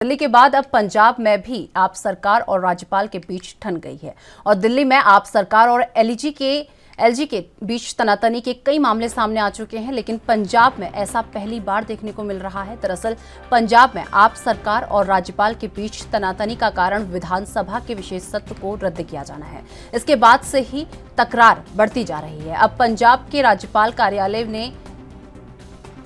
दिल्ली के बाद अब पंजाब में भी आप सरकार और राज्यपाल के बीच ठन गई है और दिल्ली में आप सरकार और एलजी के बीच तनातनी के कई मामले सामने आ चुके हैं, लेकिन पंजाब में ऐसा पहली बार देखने को मिल रहा है। दरअसल पंजाब में आप सरकार और राज्यपाल के बीच तनातनी का कारण विधानसभा के विशेष सत्र को रद्द किया जाना है। इसके बाद से ही तकरार बढ़ती जा रही है। अब पंजाब के राज्यपाल कार्यालय ने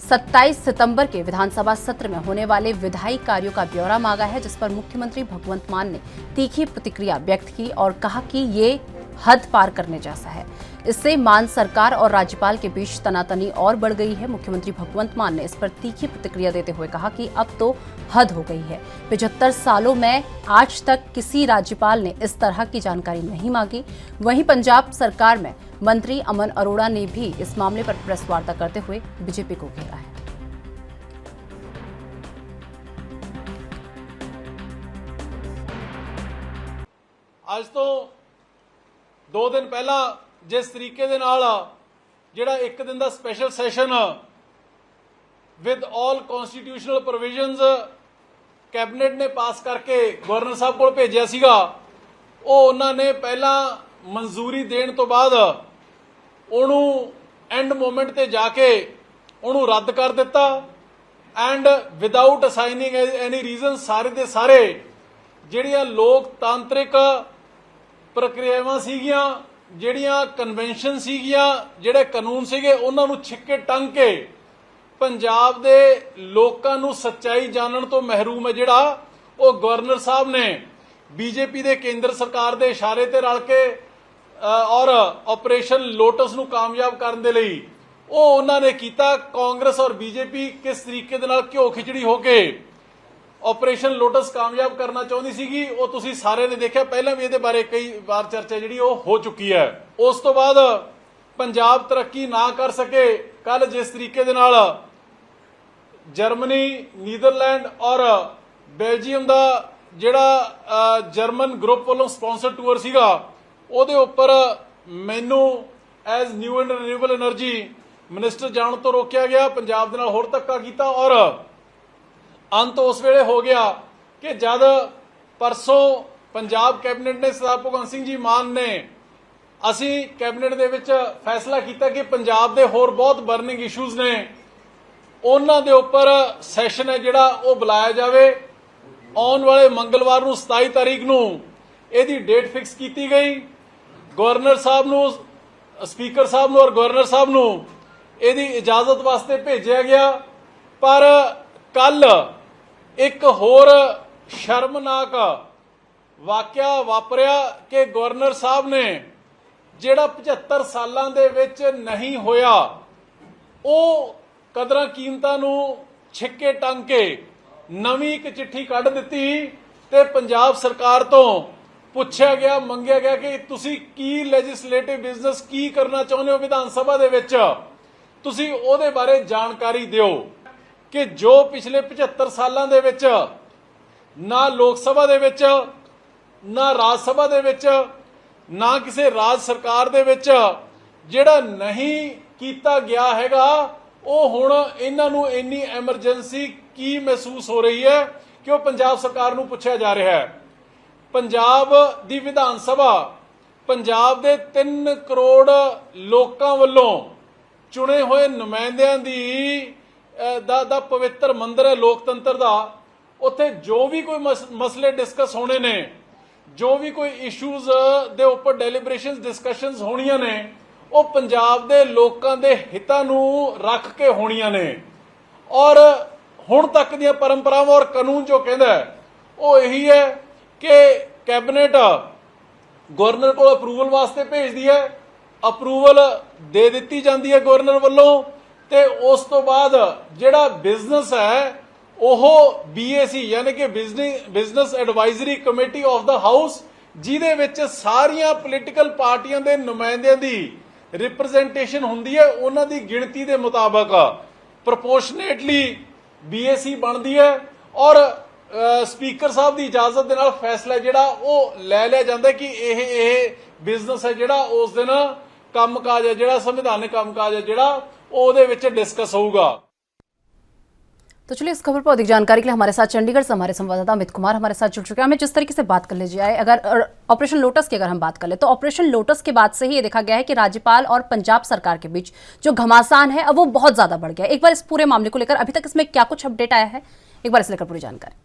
27 सितंबर के विधानसभा सत्र में होने वाले विधायी कार्यों का ब्यौरा मांगा है, जिस पर मुख्यमंत्री भगवंत मान ने तीखी प्रतिक्रिया व्यक्त की और कहा कि ये हद पार करने जैसा है। इससे मान सरकार और राज्यपाल के बीच तनातनी और बढ़ गई है। मुख्यमंत्री भगवंत मान ने इस पर तीखी प्रतिक्रिया देते हुए कहा कि अब तो हद हो गई है। 75 सालों में आज तक किसी राज्यपाल ने इस तरह की जानकारी नहीं मांगी। वहीं पंजाब सरकार में मंत्री अमन अरोड़ा ने भी इस मामले पर प्रेस वार्ता करते हुए बीजेपी को घेरा है। आज तो 2 दिन पहला जिस तरीके दे नाल जिहड़ा 1 दिन का special session with all constitutional provisions cabinet ने पास करके गवर्नर साहब को भेजिया सीगा, ਉਹ ਉਹਨਾਂ ਨੇ ਪਹਿਲਾਂ ਮਨਜ਼ੂਰੀ ਦੇਣ ਤੋਂ ਬਾਅਦ ਉਹਨੂੰ ਐਂਡ ਮੋਮੈਂਟ ਤੇ ਜਾ ਕੇ ਉਹਨੂੰ ਰੱਦ ਕਰ ਦਿੱਤਾ ਐਂਡ ਵਿਦਆਊਟ ਅਸਾਈਨਿੰਗ ਐਨੀ ਰੀਜ਼ਨ ਸਾਰੇ ਦੇ ਸਾਰੇ ਜਿਹੜੀਆਂ ਲੋਕਤਾਂਤਰਿਕ ਪ੍ਰਕਿਰਿਆਵਾਂ ਸੀਗੀਆਂ, ਜਿਹੜੀਆਂ ਕਨਵੈਨਸ਼ਨ ਸੀਗੀਆਂ, ਜਿਹੜੇ ਕਾਨੂੰਨ ਸੀਗੇ, ਉਹਨਾਂ ਨੂੰ ਛਿੱਕੇ ਟੰਗ ਕੇ ਪੰਜਾਬ ਦੇ ਲੋਕਾਂ ਨੂੰ ਸੱਚਾਈ ਜਾਣਨ ਤੋਂ ਮਹਿਰੂਮ ਹੈ ਜਿਹੜਾ ਉਹ ਗਵਰਨਰ ਸਾਹਿਬ ਨੇ बीजेपी ਦੇ ਕੇਂਦਰ ਸਰਕਾਰ ਦੇ ਇਸ਼ਾਰੇ ਤੇ ਰਲ ਕੇ ਔਰ ਆਪਰੇਸ਼ਨ ਲੋਟਸ ਨੂੰ ਕਾਮਯਾਬ ਕਰਨ ਦੇ ਲਈ ਉਹ ਉਹਨਾਂ ਨੇ ਕੀਤਾ। ਕਾਂਗਰਸ ਔਰ ਬੀਜੇਪੀ ਕਿਸ ਤਰੀਕੇ ਦੇ ਨਾਲ ਘਿਓ ਖਿਚੜੀ ਹੋ ਕੇ ਆਪਰੇਸ਼ਨ ਲੋਟਸ ਕਾਮਯਾਬ ਕਰਨਾ ਚਾਹੁੰਦੀ ਸੀਗੀ, ਉਹ ਤੁਸੀਂ ਸਾਰਿਆਂ ਨੇ ਦੇਖਿਆ। ਪਹਿਲਾਂ ਵੀ ਇਹਦੇ ਬਾਰੇ ਕਈ ਵਾਰ ਚਰਚਾ ਜਿਹੜੀ ਉਹ ਹੋ ਚੁੱਕੀ ਹੈ। ਉਸ ਤੋਂ ਬਾਅਦ ਪੰਜਾਬ ਤਰੱਕੀ ਨਾ ਕਰ ਸਕੇ। ਕੱਲ ਜਿਸ ਤਰੀਕੇ ਦੇ ਨਾਲ ਜਰਮਨੀ, ਨੀਦਰਲੈਂਡ ਔਰ ਬੈਲਜੀਅਮ ਦਾ ਜਿਹੜਾ ਜਰਮਨ ਗਰੁੱਪ ਵੱਲੋਂ ਸਪਾਂਸਰ ਟੂਰ ਸੀਗਾ, ਉਹਦੇ ਉੱਪਰ ਮੈਨੂੰ as new and renewable energy minister ਜਾਣ ਤੋਂ ਰੋਕਿਆ ਗਿਆ। ਪੰਜਾਬ ਦੇ ਨਾਲ ਹੋਰ ਧੱਕਾ ਕੀਤਾ ਔਰ ਅੰਤ ਉਸ ਵੇਲੇ ਹੋ ਗਿਆ ਕਿ ਜਦ ਪਰਸੋਂ ਪੰਜਾਬ ਕੈਬਨਿਟ ਨੇ ਸਰਦਾਰ ਭਗਵੰਤ ਸਿੰਘ ਜੀ ਮਾਨ ਨੇ ਅਸੀਂ ਕੈਬਨਿਟ ਦੇ ਵਿੱਚ ਫੈਸਲਾ ਕੀਤਾ ਕਿ ਪੰਜਾਬ ਦੇ ਹੋਰ ਬਹੁਤ ਬਰਨਿੰਗ ਇਸ਼ੂਜ਼ ਨੇ, ਉਹਨਾਂ ਦੇ ਉੱਪਰ ਸੈਸ਼ਨ ਹੈ ਜਿਹੜਾ ਉਹ ਬੁਲਾਇਆ ਜਾਵੇ। ਆਉਣ ਵਾਲੇ ਮੰਗਲਵਾਰ ਨੂੰ 27 ਤਾਰੀਖ ਨੂੰ ਇਹਦੀ ਡੇਟ ਫਿਕਸ ਕੀਤੀ ਗਈ। ਗਵਰਨਰ ਸਾਹਿਬ ਨੂੰ, ਸਪੀਕਰ ਸਾਹਿਬ ਨੂੰ ਔਰ ਗਵਰਨਰ ਸਾਹਿਬ ਨੂੰ ਇਹਦੀ ਇਜਾਜ਼ਤ ਵਾਸਤੇ ਭੇਜਿਆ ਗਿਆ। ਪਰ ਕੱਲ ਇੱਕ ਹੋਰ ਸ਼ਰਮਨਾਕ ਵਾਕਿਆ ਵਾਪਰਿਆ ਕਿ ਗਵਰਨਰ ਸਾਹਿਬ ਨੇ ਜਿਹੜਾ 75 ਸਾਲਾਂ ਦੇ ਵਿੱਚ ਨਹੀਂ ਹੋਇਆ, ਉਹ ਕਦਰਾਂ ਕੀਮਤਾਂ ਨੂੰ ਛਿੱਕੇ ਟੰਗ ਕੇ ਨਵੀਂ ਇੱਕ ਚਿੱਠੀ ਕੱਢ ਦਿੱਤੀ ਤੇ ਪੰਜਾਬ ਸਰਕਾਰ ਤੋਂ ਪੁੱਛਿਆ ਗਿਆ, ਮੰਗਿਆ ਗਿਆ ਕਿ ਤੁਸੀਂ ਕੀ ਲੈਜਿਸਲੇਟਿਵ ਬਿਜ਼ਨਸ ਕੀ ਕਰਨਾ ਚਾਹੁੰਦੇ ਹੋ ਵਿਧਾਨ ਸਭਾ ਦੇ ਵਿੱਚ, ਤੁਸੀਂ ਉਹਦੇ ਬਾਰੇ ਜਾਣਕਾਰੀ ਦਿਓ ਕਿ ਜੋ ਪਿਛਲੇ 75 ਸਾਲਾਂ ਦੇ ਵਿੱਚ ਨਾ ਲੋਕ ਸਭਾ ਦੇ ਵਿੱਚ, ਨਾ ਰਾਜ ਸਭਾ ਦੇ ਵਿੱਚ, ਨਾ ਕਿਸੇ ਰਾਜ ਸਰਕਾਰ ਦੇ ਵਿੱਚ ਜਿਹੜਾ ਨਹੀਂ ਕੀਤਾ ਗਿਆ ਹੈਗਾ, ਉਹ ਹੁਣ ਇਹਨਾਂ ਨੂੰ ਇੰਨੀ ਐਮਰਜੈਂਸੀ ਕੀ ਮਹਿਸੂਸ ਹੋ ਰਹੀ ਹੈ ਕਿ ਉਹ ਪੰਜਾਬ ਸਰਕਾਰ ਨੂੰ ਪੁੱਛਿਆ ਜਾ ਰਿਹਾ ਹੈ। ਪੰਜਾਬ ਦੀ ਵਿਧਾਨ ਸਭਾ ਪੰਜਾਬ ਦੇ 3 ਕਰੋੜ ਲੋਕਾਂ ਵੱਲੋਂ ਚੁਣੇ ਹੋਏ ਨੁਮਾਇੰਦਿਆਂ ਦੀ ਦਾ ਪਵਿੱਤਰ ਮੰਦਰ ਹੈ ਲੋਕਤੰਤਰ ਦਾ। ਉੱਥੇ ਜੋ ਵੀ ਕੋਈ ਮਸਲੇ ਡਿਸਕਸ ਹੋਣੇ ਨੇ, ਜੋ ਵੀ ਕੋਈ ਇਸ਼ੂਜ਼ ਦੇ ਉੱਪਰ ਡੈਲੀਬਰੇਸ਼ਨਸ ਡਿਸਕਸ਼ਨਸ ਹੋਣੀਆਂ ਨੇ, ਉਹ ਪੰਜਾਬ ਦੇ ਲੋਕਾਂ ਦੇ ਹਿੱਤਾਂ ਨੂੰ ਰੱਖ ਕੇ ਹੋਣੀਆਂ ਨੇ। ਔਰ ਹੁਣ ਤੱਕ ਦੀਆਂ ਪਰੰਪਰਾਵਾਂ ਔਰ ਕਾਨੂੰਨ ਜੋ ਕਹਿੰਦਾ ਉਹ ਇਹੀ ਹੈ ਕਿ ਕੈਬਨਿਟ ਗਵਰਨਰ ਕੋਲ ਅਪਰੂਵਲ ਵਾਸਤੇ ਭੇਜਦੀ ਹੈ, ਅਪਰੂਵਲ ਦੇ ਦਿੱਤੀ ਜਾਂਦੀ ਹੈ ਗਵਰਨਰ ਵੱਲੋਂ ਤੇ ਉਸ ਤੋਂ ਬਾਅਦ ਜਿਹੜਾ ਬਿਜ਼ਨਸ ਹੈ ਉਹ BAC ਯਾਨੀ ਕਿ business advisory committee of the house, ਜਿਹਦੇ ਵਿੱਚ ਸਾਰੀਆਂ ਪੋਲੀਟੀਕਲ ਪਾਰਟੀਆਂ ਦੇ ਨੁਮਾਇੰਦਿਆਂ ਦੀ ਰਿਪਰੈਜ਼ੈਂਟੇਸ਼ਨ ਹੁੰਦੀ ਹੈ, ਉਹਨਾਂ ਦੀ ਗਿਣਤੀ ਦੇ ਮੁਤਾਬਕ ਪ੍ਰੋਪੋਰਸ਼ਨੇਟਲੀ BAC ਬਣਦੀ ਹੈ ਔਰ ਸਪੀਕਰ ਸਾਹਿਬ ਦੀ ਇਜਾਜ਼ਤ ਦੇ ਨਾਲ ਫੈਸਲਾ ਜਿਹੜਾ ਉਹ ਲੈ ਲਿਆ ਜਾਂਦਾ ਕਿ ਇਹ ਬਿਜ਼ਨਸ ਹੈ ਜਿਹੜਾ ਉਸ ਦਿਨ ਕੰਮਕਾਜ ਹੈ, ਜਿਹੜਾ ਸੰਵਿਧਾਨਕ ਕੰਮਕਾਜ ਹੈ ਜਿਹੜਾ ਉਹਦੇ ਵਿੱਚ ਡਿਸਕਸ ਹੋਊਗਾ। तो चलिए इस खबर पर अधिक जानकारी के लिए हमारे साथ चंडीगढ़ से हमारे संवाददाता अमित कुमार हमारे साथ जुड़ चुके हैं। हमें जिस तरीके से बात कर लीजिए जाए, अगर ऑपरेशन लोटस की अगर हम बात कर ले तो ऑपरेशन लोटस के बाद से ही ये देखा गया है कि राज्यपाल और पंजाब सरकार के बीच जो घमासान है अब वो बहुत ज्यादा बढ़ गया है। एक बार इस पूरे मामले को लेकर अभी तक इसमें क्या कुछ अपडेट आया है, एक बार इस लेकर पूरी जानकारी।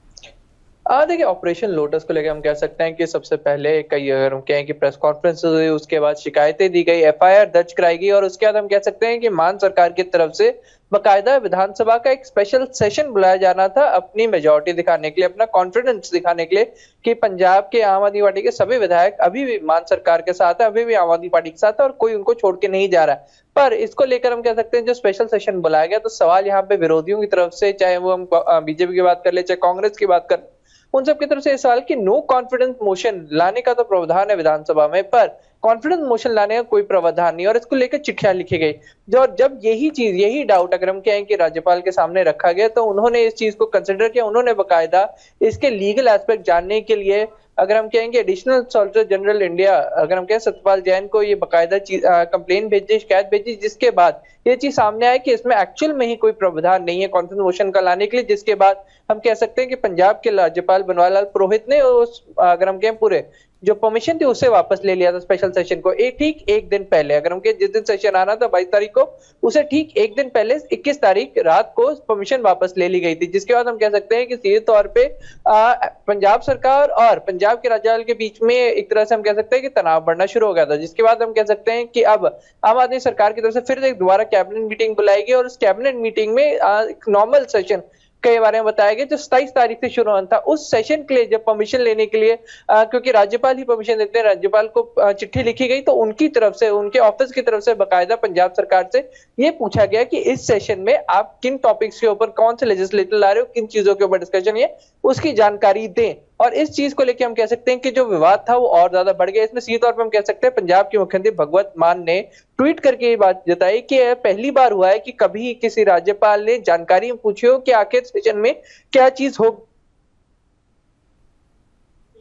देखिए, ऑपरेशन लोटस को लेकर हम कह सकते हैं कि सबसे पहले कई अगर हम कहें कि प्रेस कॉन्फ्रेंस हुई, उसके बाद शिकायतें दी गई, एफआईआर दर्ज कराई गई और उसके बाद हम कह सकते हैं कि मान सरकार की तरफ से बकायदा विधानसभा का एक स्पेशल सेशन बुलाया जाना था अपनी मेजोरिटी दिखाने के लिए, अपना कॉन्फिडेंस दिखाने के लिए कि पंजाब के आम आदमी पार्टी के सभी विधायक अभी भी मान सरकार के साथ है, अभी भी आम आदमी पार्टी के साथ है और कोई उनको छोड़ के नहीं जा रहा है। पर इसको लेकर हम कह सकते हैं जो स्पेशल सेशन बुलाया गया, तो सवाल यहाँ पे विरोधियों की तरफ से, चाहे वो हम बीजेपी की बात कर ले, चाहे कांग्रेस की बात कर, उन सब की तरफ से इस सवाल की नो कॉन्फिडेंस मोशन लाने का तो प्रावधान है विधानसभा में, पर कॉन्फिडेंस मोशन लाने का कोई प्रावधान नहीं और इसको लेकर चिट्ठियां लिखी गई। जब यही डाउट अगर हम कहें कि राज्यपाल के सामने रखा गया तो उन्होंने इस चीज को कंसिडर किया, उन्होंने बकायदा इसके लीगल एस्पेक्ट जानने के लिए अगर हम कहेंगे एडिशनल सॉलिसिटर जनरल इंडिया, अगर हम कहें सत्यपाल जैन को ये बकायदा कंप्लेन भेजी, शिकायत भेजी, जिसके बाद ये चीज सामने आया कि इसमें एक्चुअल में ही कोई प्रावधान नहीं है कॉन्फिडेंस मोशन का लाने के लिए, जिसके बाद हम कह सकते हैं कि पंजाब के राज्यपाल बनवारीलाल पुरोहित ने उस अगर हम कहें पूरे जो परमिशन थी उसे वापस ले लिया था स्पेशल सेशन को ठीक एक दिन पहले। अगर हम जिस दिन सेशन आना था 22 तारीख को, उसे ठीक एक दिन पहले 21 तारीख रात को परमिशन वापस ले ली गई थी, जिसके बाद हम कह सकते हैं कि सीधे तौर पे पंजाब सरकार और पंजाब के राज्यपाल के बीच में एक तरह से हम कह सकते हैं कि तनाव बढ़ना शुरू हो गया था, जिसके बाद हम कह सकते हैं कि अब आम आदमी सरकार की तरफ से फिर एक दोबारा कैबिनेट मीटिंग बुलाई गई और उस कैबिनेट मीटिंग में एक नॉर्मल सेशन के बारे में बताया गया जो 27 तारीख से शुरू होना था। उस सेशन के लिए जब परमिशन लेने के लिए क्योंकि राज्यपाल ही परमिशन देते हैं, राज्यपाल को चिट्ठी लिखी गई तो उनकी तरफ से, उनके ऑफिस की तरफ से बकायदा पंजाब सरकार से ये पूछा गया कि इस सेशन में आप किन टॉपिक्स के ऊपर कौन से लेजिस्लेटर ला रहे हो, किन चीजों के ऊपर डिस्कशन है, उसकी जानकारी दें। और इस चीज को लेकर हम कह सकते हैं कि जो विवाद था वो और ज्यादा बढ़ गया। इसमें सीधे तौर पर हम कह सकते हैं पंजाब के मुख्यमंत्री भगवंत मान ने ट्वीट करके ये बात जताई कि पहली बार हुआ है कि कभी किसी राज्यपाल ने जानकारी पूछी हो कि आखिर सेशन में क्या चीज हो,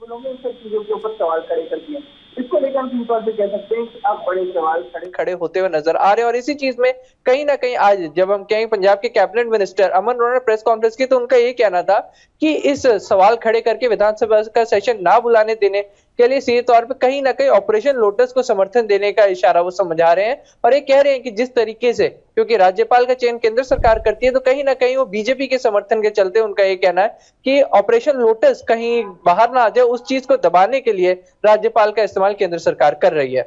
उन सब चीजों के ऊपर सवाल खड़े कर दिए। इसको लेकर हम तौर पे कह सकते हैं कि अब बड़े सवाल खड़े होते हुए नजर आ रहे हैं और इसी चीज में कहीं ना कहीं आज जब हम कहें पंजाब के कैबिनेट मिनिस्टर अमन अरोड़ा ने प्रेस कॉन्फ्रेंस की तो उनका ये कहना था कि इस सवाल खड़े करके विधानसभा का सेशन ना बुलाने देने के लिए सीधे तौर पे कहीं ना कहीं ऑपरेशन लोटस को समर्थन देने का इशारा वो समझा रहे हैं और ये कह रहे हैं कि जिस तरीके से, क्योंकि राज्यपाल का चयन केंद्र सरकार करती है, तो कहीं ना कहीं वो बीजेपी के समर्थन के चलते उनका ये कहना है कि ऑपरेशन लोटस कहीं बाहर ना आ जाए, उस चीज को दबाने के लिए राज्यपाल का इस्तेमाल केंद्र सरकार कर रही है।